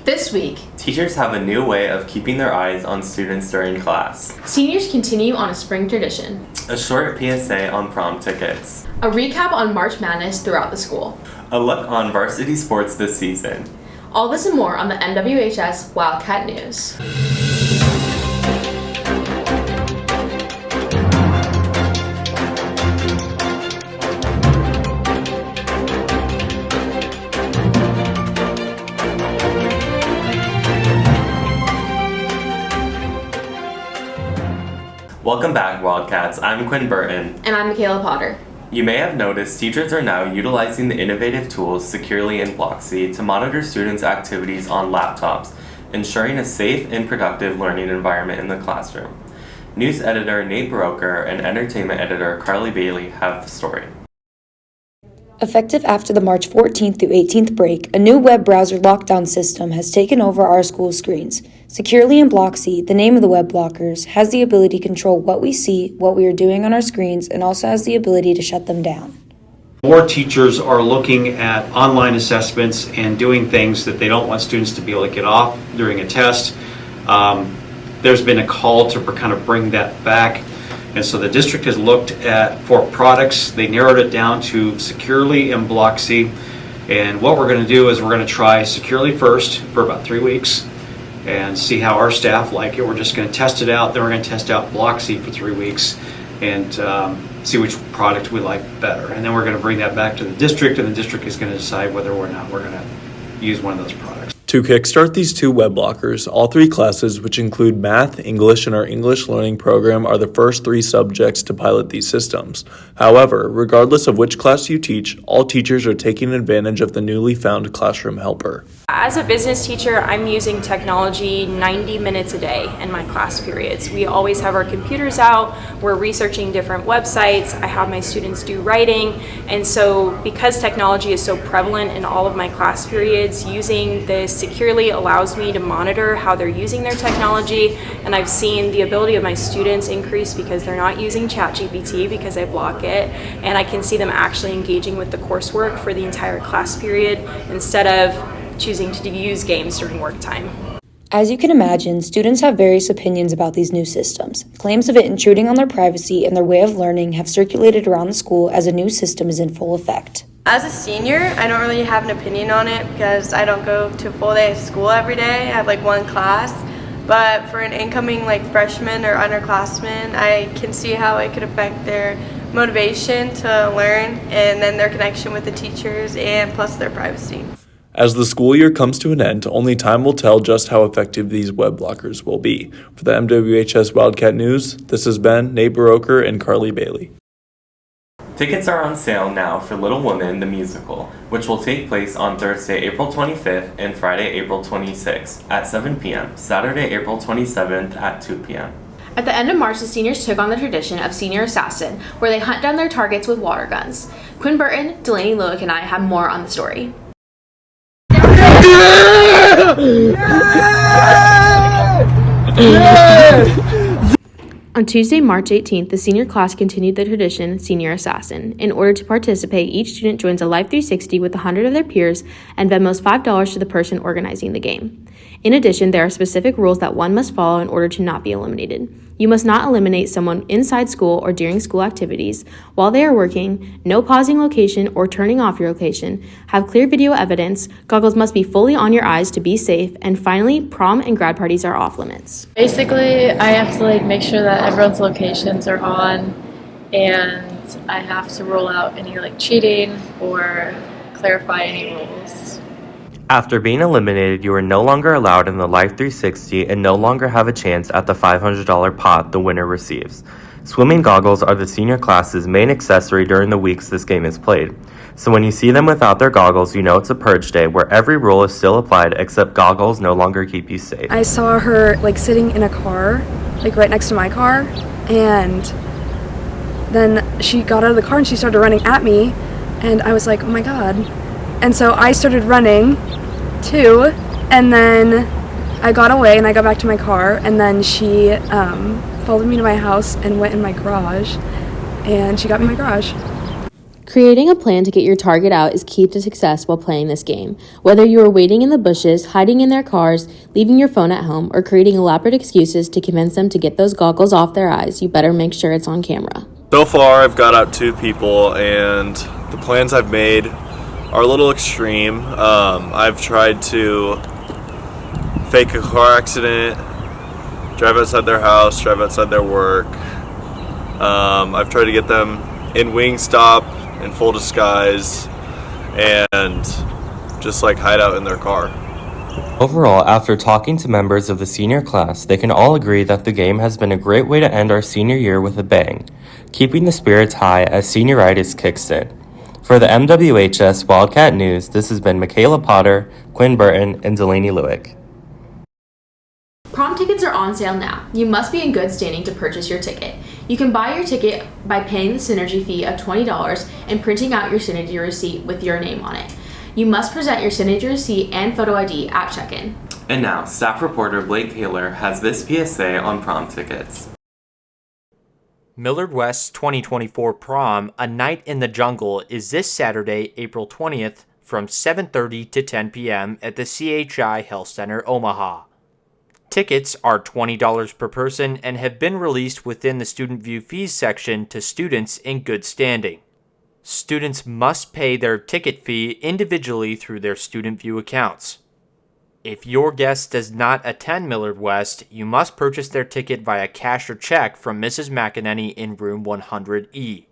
This week, teachers have a new way of keeping their eyes on students during class. Seniors continue on a spring tradition. A short PSA on prom tickets. A recap on March Madness throughout the school. A look on varsity sports this season. All this and more on the MWHS Wildcat News. Welcome back, Wildcats. I'm Quinn Burton. And I'm Michaela Potter. You may have noticed teachers are now utilizing the innovative tools Securely in Blocksy to monitor students' activities on laptops, ensuring a safe and productive learning environment in the classroom. News editor Nate Broker and entertainment editor Carly Bailey have the story. Effective after the March 14th through 18th break, a new web browser lockdown system has taken over our school screens. Securely in Blocksy, the name of the web blockers, has the ability to control what we see, what we are doing on our screens, and also has the ability to shut them down. More teachers are looking at online assessments and doing things that they don't want students to be able to get off during a test. There's been a call to kind of bring that back. And so the district has looked for products. They narrowed it down to Securely in Blocksy. And what we're going to do is we're going to try Securely first for about 3 weeks and see how our staff like it. We're just going to test it out. Then we're going to test out Blocksy for 3 weeks and see which product we like better. And then we're going to bring that back to the district, and the district is going to decide whether or not we're going to use one of those products. To kickstart these two web blockers, all three classes, which include math, English, and our English learning program, are the first 3 subjects to pilot these systems. However, regardless of which class you teach, all teachers are taking advantage of the newly found classroom helper. As a business teacher, I'm using technology 90 minutes a day in my class periods. We always have our computers out, we're researching different websites, I have my students do writing, and so because technology is so prevalent in all of my class periods, using this Securely allows me to monitor how they're using their technology, and I've seen the ability of my students increase because they're not using ChatGPT because I block it, and I can see them actually engaging with the coursework for the entire class period instead of choosing to use games during work time. As you can imagine, students have various opinions about these new systems. Claims of it intruding on their privacy and their way of learning have circulated around the school as a new system is in full effect. As a senior, I don't really have an opinion on it because I don't go to a full day of school every day. I have like one class. But for an incoming freshman or underclassman, I can see how it could affect their motivation to learn and then their connection with the teachers and plus their privacy. As the school year comes to an end, only time will tell just how effective these web blockers will be. For the MWHS Wildcat News, this has been Nate Broker and Carly Bailey. Tickets are on sale now for Little Women, the musical, which will take place on Thursday, April 25th and Friday, April 26th at 7 p.m., Saturday, April 27th at 2 p.m. At the end of March, the seniors took on the tradition of Senior Assassin, where they hunt down their targets with water guns. Quinn Burton, Delaney Loic, and I have more on the story. On Tuesday, March 18th, the senior class continued the tradition Senior Assassin. In order to participate, each student joins a Live 360 with 100 of their peers and Venmos $5 to the person organizing the game. In addition, there are specific rules that one must follow in order to not be eliminated. You must not eliminate someone inside school or during school activities, while they are working, no pausing location or turning off your location, have clear video evidence, goggles must be fully on your eyes to be safe, and finally, prom and grad parties are off limits. Basically, I have to make sure that everyone's locations are on, and I have to rule out any cheating or clarify any rules. After being eliminated, you are no longer allowed in the Live 360 and no longer have a chance at the $500 pot the winner receives. Swimming goggles are the senior class's main accessory during the weeks this game is played. So when you see them without their goggles, you know it's a purge day where every rule is still applied except goggles no longer keep you safe. I saw her sitting in a car, right next to my car, and then she got out of the car and she started running at me, and I was like, oh my god. And so I started running too, and then I got away and I got back to my car, and then she followed me to my house and went in my garage, and she got me in my garage. Creating a plan to get your target out is key to success while playing this game. Whether you are waiting in the bushes, hiding in their cars, leaving your phone at home, or creating elaborate excuses to convince them to get those goggles off their eyes, you better make sure it's on camera. So far, I've got out 2 people, and the plans I've made are a little extreme. I've tried to fake a car accident, drive outside their house, drive outside their work. I've tried to get them in Wingstop in full disguise and just like hide out in their car. Overall, after talking to members of the senior class, they can all agree that the game has been a great way to end our senior year with a bang, keeping the spirits high as senioritis kicks in. For the MWHS Wildcat News, this has been Michaela Potter, Quinn Burton, and Delaney Lewick. Prom tickets are on sale now. You must be in good standing to purchase your ticket. You can buy your ticket by paying the Synergy fee of $20 and printing out your Synergy receipt with your name on it. You must present your Synergy receipt and photo ID at check-in. And now, staff reporter Blake Taylor has this PSA on prom tickets. Millard West's 2024 Prom, A Night in the Jungle, is this Saturday, April 20th from 7:30 to 10 p.m. at the CHI Health Center, Omaha. Tickets are $20 per person and have been released within the Student View Fees section to students in good standing. Students must pay their ticket fee individually through their Student View accounts. If your guest does not attend Millard West, you must purchase their ticket via cash or check from Mrs. McEnany in room 100E.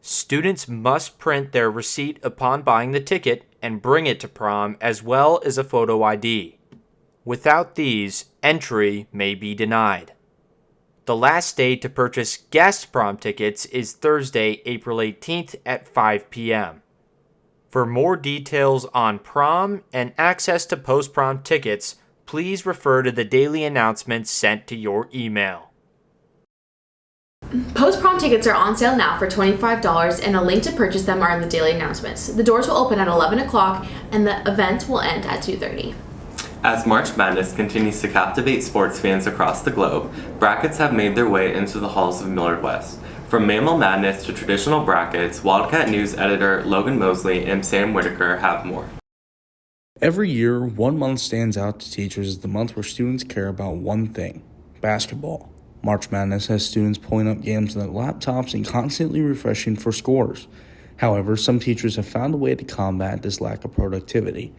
Students must print their receipt upon buying the ticket and bring it to prom as well as a photo ID. Without these, entry may be denied. The last day to purchase guest prom tickets is Thursday, April 18th at 5 p.m. For more details on prom and access to post-prom tickets, please refer to the daily announcements sent to your email. Post-prom tickets are on sale now for $25 and a link to purchase them are in the daily announcements. The doors will open at 11 o'clock and the event will end at 2:30. As March Madness continues to captivate sports fans across the globe, brackets have made their way into the halls of Millard West. From Mammal Madness to traditional brackets, Wildcat News editor Logan Mosley and Sam Whitaker have more. Every year, 1 month stands out to teachers as the month where students care about one thing: basketball. March Madness has students pulling up games on their laptops and constantly refreshing for scores. However, some teachers have found a way to combat this lack of productivity.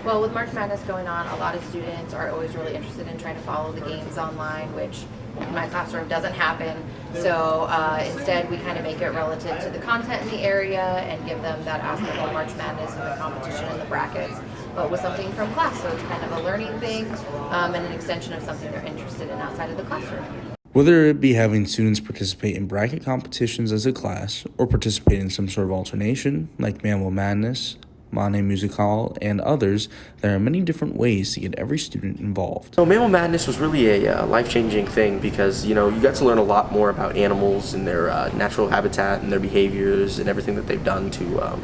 Well, with March Madness going on, a lot of students are always really interested in trying to follow the games online, which in my classroom doesn't happen. So instead, we kind of make it relative to the content in the area and give them that aspect of March Madness and the competition and the brackets, but with something from class. So it's kind of a learning thing and an extension of something they're interested in outside of the classroom. Whether it be having students participate in bracket competitions as a class or participate in some sort of alternation, like Mammal Madness, Mane Music Hall, and others, there are many different ways to get every student involved. So Mammal Madness was really a life-changing thing because, you got to learn a lot more about animals and their natural habitat and their behaviors and everything that they've done to,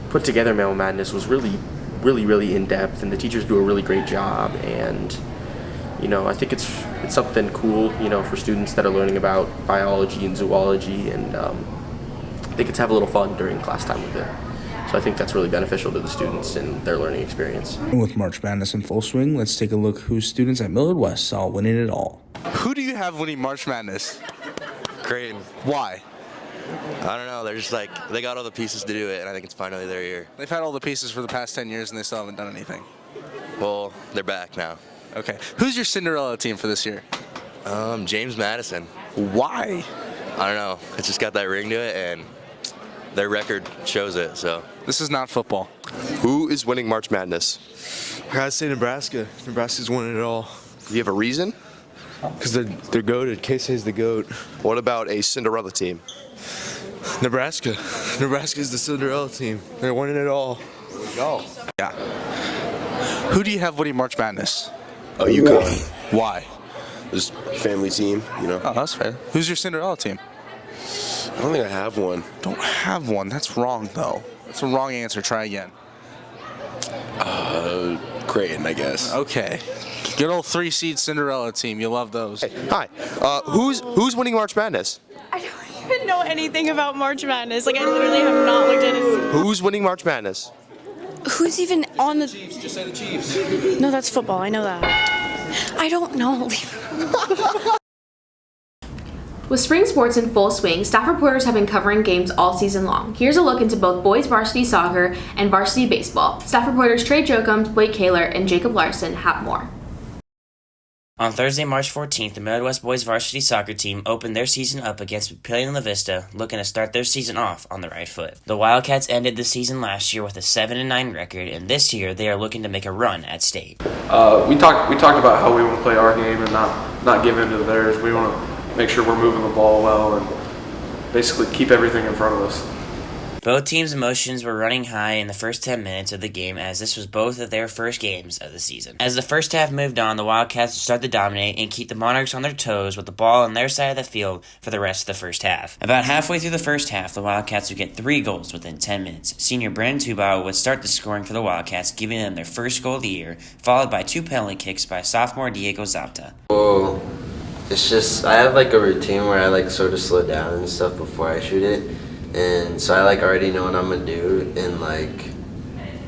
put together Mammal Madness was really, really, really in-depth, and the teachers do a really great job. And, I think it's something cool, for students that are learning about biology and zoology, and they get to have a little fun during class time with it. So I think that's really beneficial to the students and their learning experience. And with March Madness in full swing, let's take a look who students at Millard West saw winning it all. Who do you have winning March Madness? Creighton. Why? I don't know. They're just they got all the pieces to do it, and I think it's finally their year. They've had all the pieces for the past 10 years, and they still haven't done anything. Well, they're back now. Okay. Who's your Cinderella team for this year? James Madison. Why? I don't know. It's just got that ring to it, and their record shows it, so. This is not football. Who is winning March Madness? I gotta say Nebraska. Nebraska's winning it all. Do you have a reason? Because they're goated. Casey's the goat. What about a Cinderella team? Nebraska. Nebraska's the Cinderella team. They're winning it all. There we go. Yeah. Who do you have winning March Madness? Oh, UConn. Why? Just family team, Oh, that's fair. Who's your Cinderella team? I don't think I have one. Don't have one. That's wrong, though. That's a wrong answer. Try again. Creighton, I guess. Okay. Good old 3-seed Cinderella team. You love those. Hey, hi. Who's winning March Madness? I don't even know anything about March Madness. Like, I literally have not looked at it. Who's winning March Madness? Who's even on the Chiefs. Just say the Chiefs. No, that's football. I know that. I don't know. With spring sports in full swing, staff reporters have been covering games all season long. Here's a look into both boys varsity soccer and varsity baseball. Staff reporters Trey Jokums, Blake Kaler, and Jacob Larson have more. On Thursday, March 14th, the MWHS boys varsity soccer team opened their season up against Papillion La Vista, looking to start their season off on the right foot. The Wildcats ended the season last year with a 7-9 record, and this year they are looking to make a run at state. We talked about how we want to play our game and not give in to theirs. We want to make sure we're moving the ball well and basically keep everything in front of us. Both teams' emotions were running high in the first 10 minutes of the game, as this was both of their first games of the season. As the first half moved on, the Wildcats would start to dominate and keep the Monarchs on their toes with the ball on their side of the field for the rest of the first half. About halfway through the first half, the Wildcats would get 3 goals within 10 minutes. Senior Brandon Tubau would start the scoring for the Wildcats, giving them their first goal of the year, followed by 2 penalty kicks by sophomore Diego Zapta. Well, it's just, I have like a routine where I like sort of slow down and stuff before I shoot it. And so I like already know what I'm gonna do, and like,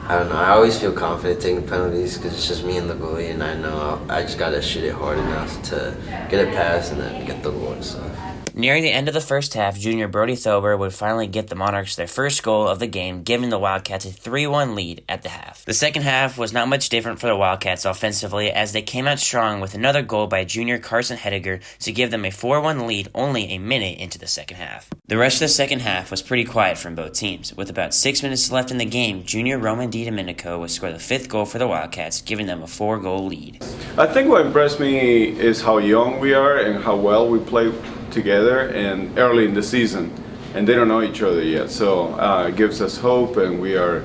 I don't know, I always feel confident taking penalties because it's just me and the goalie, and I know I just gotta shoot it hard enough to get it past and then get the goal and stuff. Nearing the end of the first half, junior Brody Thober would finally get the Monarchs their first goal of the game, giving the Wildcats a 3-1 lead at the half. The second half was not much different for the Wildcats offensively, as they came out strong with another goal by junior Carson Hediger to give them a 4-1 lead only a minute into the second half. The rest of the second half was pretty quiet from both teams. With about 6 minutes left in the game, junior Roman DiDomenico would score the 5th goal for the Wildcats, giving them a 4-goal lead. I think what impressed me is how young we are and how well we play together and early in the season, and they don't know each other yet, so it gives us hope, and we are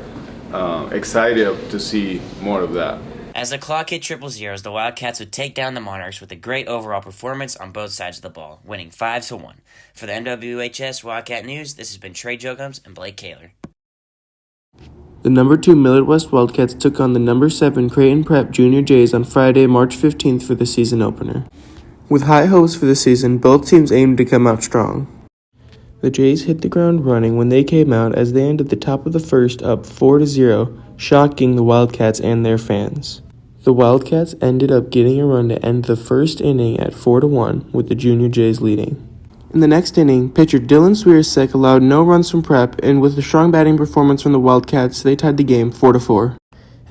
excited to see more of that. As the clock hit 000, the Wildcats would take down the Monarchs with a great overall performance on both sides of the ball, winning 5-1. For the MWHS Wildcat News, this has been Trey Jokums and Blake Kaler. The number 2 MWHS Wildcats took on the number 7 Creighton Prep Junior Jays on Friday, March 15th for the season opener. With high hopes for the season, both teams aimed to come out strong. The Jays hit the ground running when they came out as they ended the top of the first up 4-0, shocking the Wildcats and their fans. The Wildcats ended up getting a run to end the first inning at 4-1, with the Junior Jays leading. In the next inning, pitcher Dylan Swiersek allowed no runs from Prep, and with a strong batting performance from the Wildcats, they tied the game 4-4.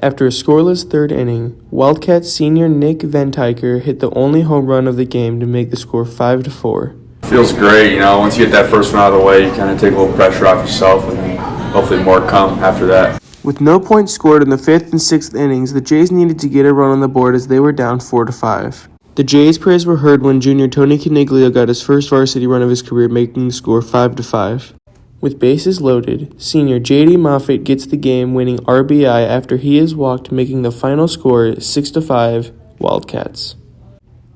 After a scoreless third inning, Wildcats senior Nick Ventiker hit the only home run of the game to make the score 5-4. Feels great, once you get that first one out of the way, you kind of take a little pressure off yourself, and then hopefully more come after that. With no points scored in the 5th and 6th innings, the Jays needed to get a run on the board as they were down 4-5. The Jays' prayers were heard when junior Tony Caniglio got his first varsity run of his career, making the score 5-5. With bases loaded, senior J.D. Moffitt gets the game-winning RBI after he is walked, making the final score 6-5 Wildcats.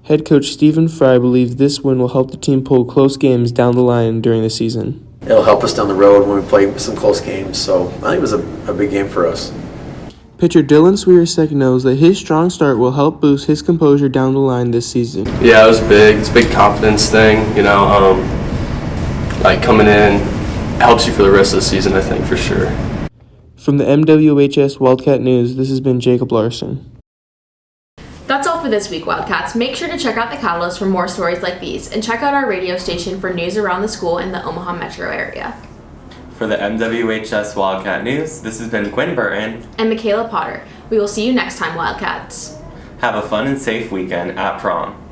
Head coach Stephen Fry believes this win will help the team pull close games down the line during the season. It'll help us down the road when we play some close games, so I think it was a big game for us. Pitcher Dylan Swiersek knows that his strong start will help boost his composure down the line this season. Yeah, it was big. It's a big confidence thing, like coming in helps you for the rest of the season, I think, for sure. From the MWHS Wildcat News, this has been Jacob Larson. That's all for this week, Wildcats. Make sure to check out The Catalyst for more stories like these, and check out our radio station for news around the school in the Omaha metro area. For the MWHS Wildcat News, this has been Quinn Burton and Michaela Potter. We will see you next time, Wildcats. Have a fun and safe weekend at prom.